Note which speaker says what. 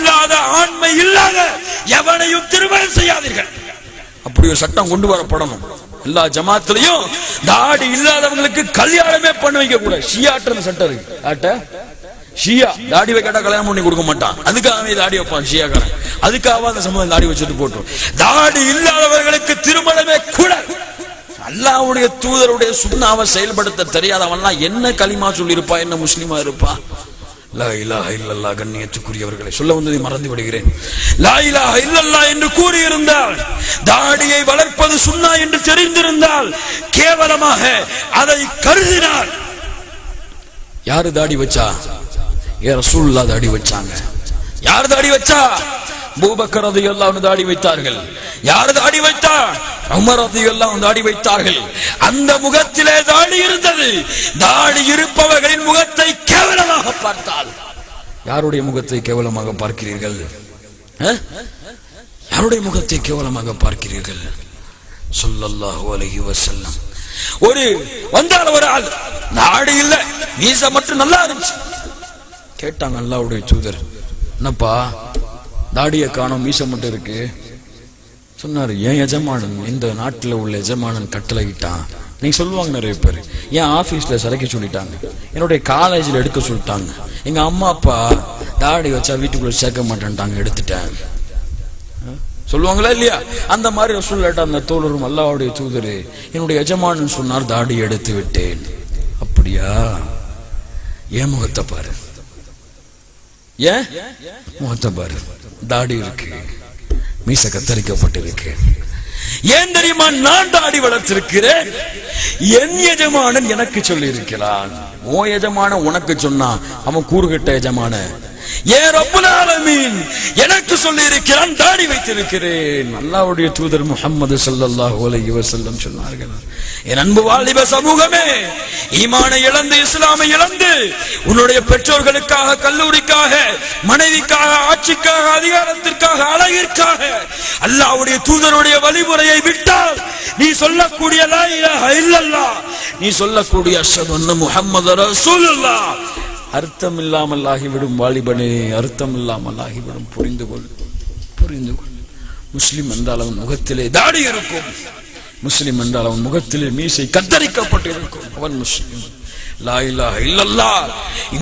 Speaker 1: இல்லாத ஆண்மை இல்லாத எவனையும் திருமணம் செய்யாதீர்கள். அப்படி ஒரு சட்டம் கொண்டு வரப்படணும். எல்லா ஜமாத்திலையும் தாடி இல்லாதவங்களுக்கு கல்யாணமே பண்ண வைக்க கூட. ஷியாட்டு சட்டம் இருக்கு. ஆட்ட ஷியா தாடி வைக்கட்டா கல்யாணம் பண்ணி கொடுக்க மாட்டான். அதுக்காகவே தாடி வைப்பான் ஷியாக்காரன். அதுக்காக அந்த சம்பந்தம் தாடி வச்சுட்டு போட்டோம். தாடி இல்லாதவர்களுக்கு திருமணமே கூட. அல்லாஹ்வுடைய தூதருடைய சுன்னாவை செயல்படுத்த தெரியாதவன்லாம் என்ன களிமா சொல்லி இருப்பா, என்ன முஸ்லிமா இருப்பா? லா இலாஹ இல்லல்லாஹ். கண்ணியத்துக்குரியவர்களை சொல்ல வந்ததை மறந்து விடுகிறேன். லா இலாஹ இல்லல்லாஹ் என்று கூறியிருந்தால், தாடியை வளர்ப்பது சுன்னா என்று தெரிந்திருந்தால், கேவலமாக அதை கருதினால், யாரு தாடி வச்சா? ரசூலுல்லாஹ் தாடி வச்சாங்க. யார் தாடி வச்சா? அபூபக்கர் ரலியல்லாஹு அன்ஹு தாடி வைத்தார்கள். யார் தாடி வைத்தா? உமர் ரலியல்லாஹு அன்ஹு தாடி வைத்தார்கள். அந்த முகத்திலே தாடி இருந்தது. தாடி இருப்பவர்களின் முகத்தை கேவலமாக பார்த்தால், யாருடைய முகத்தை கேவலமாக பார்க்கிறீர்கள்? யாருடைய முகத்தை கேவலமாக பார்க்கிறீர்கள்? ஸல்லல்லாஹு அலைஹி வஸல்லம். ஒரு வந்தால் ஒரு ஆள் தாடி இல்ல, மீசை மட்டும் நல்லா இருந்துச்சு. கேட்டாங்க அல்லாஹ்வுடைய தூதர், என்னப்பா தாடியை காணோம், மீசை மட்டும் இருக்கு. சொன்னாரு, என் எஜமானன், இந்த நாட்டில் உள்ள எஜமானன் கட்டளையிட்டான். நீங்க சொல்லுவாங்க நிறைய பேர், என் ஆபீஸ்ல சிலைக்க சொல்லிட்டாங்க, என்னுடைய காலேஜில் எடுக்க சொல்லிட்டாங்க, எங்க அம்மா அப்பா தாடி வச்சா வீட்டுக்குள்ள சேர்க்க மாட்டேன்ட்டாங்க, எடுத்துட்டேன். சொல்லுவாங்களா இல்லையா? அந்த மாதிரி ரசூலுல்லாஹ் அந்த தோழரும் அல்லாஹ்வுடைய தூதரு, என்னுடைய எஜமானன் சொன்னார் தாடி எடுத்து விட்டேன். அப்படியா? ஏன் முகத்தை பாரு, ஏன் முகத்தை பாரு, தாடி இருக்கு, மீசை கத்தரிக்கப்பட்டிருக்கு. ஏன் தெரியுமா? நான் தாடி வளர்த்திருக்கிறேன். என் எஜமானன் எனக்கு சொல்லி இருக்கிறான். ஓ எஜமான உனக்கு சொன்னா அவன் கூறுகட்ட எஜமான. ஏன் ரப்புல் ஆலமீன் எனக்கு சொல்லி இருக்கிறான், தாடி வைத்திருக்கிறேன். அல்லாஹ்வுடைய தூதர் முஹம்மது ஸல்லல்லாஹு அலைஹி வஸல்லம் சொன்னார்கள், என் அன்பு வாலிப சமூகமே, ஈமானை இழந்து இஸ்லாமை இழந்து உன்னுடைய பெற்றோர்களுக்காக, கல்லூரிக்காக, மனைவிக்காக, ஆட்சிக்காக, அதிகாரத்திற்காக, அழகிற்காக அல்லாஹ்வுடைய தூதருடைய வழிமுறையை விட்டால், நீ சொல்லக்கூடிய லா இலாஹ இல்லல்லாஹ், நீ சொல்லக்கூடிய அஷ்ஹது அன்ன முஹம்மது ரசூலுல்லாஹ் அர்த்தம் இல்லாமல் ஆகிவிடும். வாலிபனே, அர்த்தம் இல்லாமல் ஆகிவிடும். புரிந்து கொள், புரிந்து கொள். முஸ்லிம் என்றால் அவன் முகத்திலே தாடி இருக்கும். முஸ்லிம் என்றால் அவன் முகத்திலே மீசை கத்தரிக்கப்பட்டிருக்கும். அவன் முஸ்லிம். லா இலாஹ இல்லல்லாஹ்